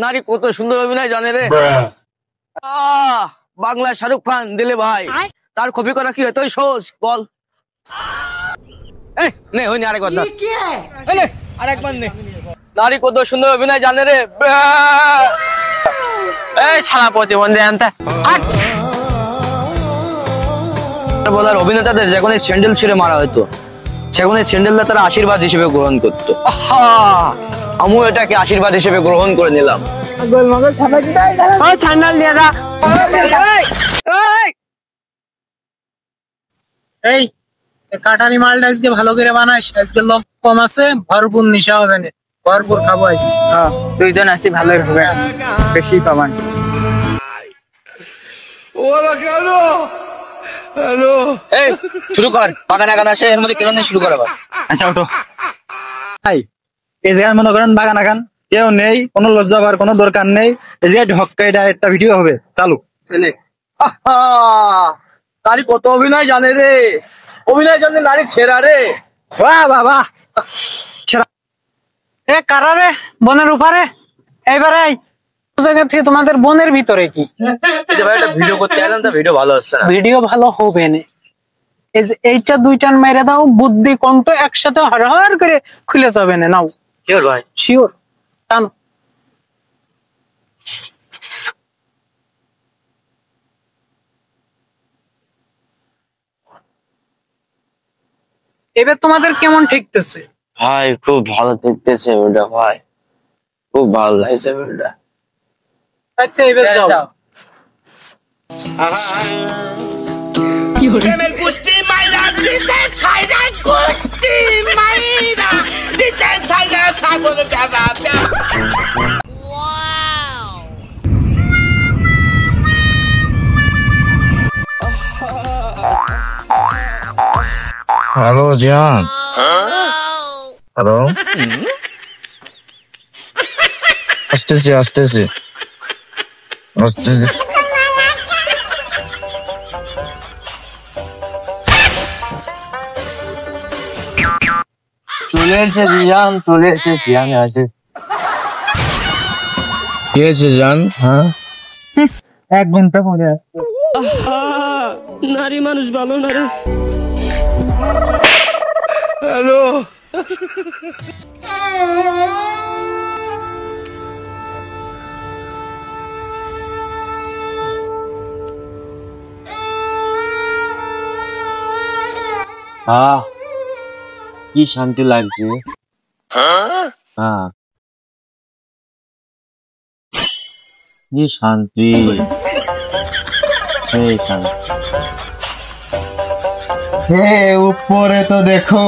নারী কত সুন্দর অভিনয় জানে রে। বাংলায় শাহরুখ খান দিলে ভাই, তার কপি করা কি এতই সহজ বল? নে হইনি আরেকবার দা, আরেকবার নে। নারী কত সুন্দর অভিনয় জানে রে। এই ছাড়া প্রতিবন্ধী আনতে বলার অভিনেতাদের যখন এই স্যান্ডেল ছুঁড়ে মারা হতো, সেখানে স্যান্ডেলটা তারা আশীর্বাদ হিসেবে গ্রহণ করতো। আমিও এটাকে আশীর্বাদ হিসেবে গ্রহণ করে নিলাম। এই কাটারি মালটা আজকে ভালো করে বানাইস, আজকে লোক কম আছে, ভরপুর নিশা হবে না, ভরপুর খাবো আজ। দুইজন আছি ভালোই হবে, বেশি পাবান। এই শুরু কর, বাগানে গান আসে এর মধ্যে কেন শুরু কর আবার। আচ্ছা ওঠো। ভাই এই জায়গায় মনে করেন বাগান আগান কেউ নেই, কোনো লজ্জা হওয়ার কোনো দরকার নেই। এই জায়গায় ঢক্কাইটা একটা ভিডিও হবে, চালু। নারী কত অভিনয় জানে রে, অভিনয় জানে নারী ছেড়া রে। বাহ বাহ বাহ, এ কারা রে বনের উপরে? এইবারে জায়গা থেকে তোমাদের বনের ভিতরে কি ভিডিও করতে এলাম, তা ভিডিও ভালো হচ্ছে না। ভিডিও ভালো হবে না, এই যে এইটা দুইটান মেরে দাও, বুদ্ধি কণ্ঠ একসাথে হর করে খুলে যাবে না। নাও শিওর ভাই, শিওর। টানো। এবার তোমাদের কেমন ঠেকতেছে? ভাই খুব ভালো দেখতেছে ওটা ভাই, খুব ভালো লাগছে ওটা। আচ্ছা এবার যাও। প্রেমের কুস্তি মাইরা দিছে সাইরা, কুস্তি মাইরা দিছে সাইরা, সাগর গাবা। হ্যালো জান, হ্যালো, আসতেছি আসতেছি আসতেছি। চলে এসেছি জান, চলে এসেছি আমি। আসে কি হয়েছে জান? হ্যাঁ এক ঘন্টা পরে নারী মানুষ ভালো না রে। হ্যালো, কি শান্তি লাগছে। কি শান্তি, উপরে তো দেখো।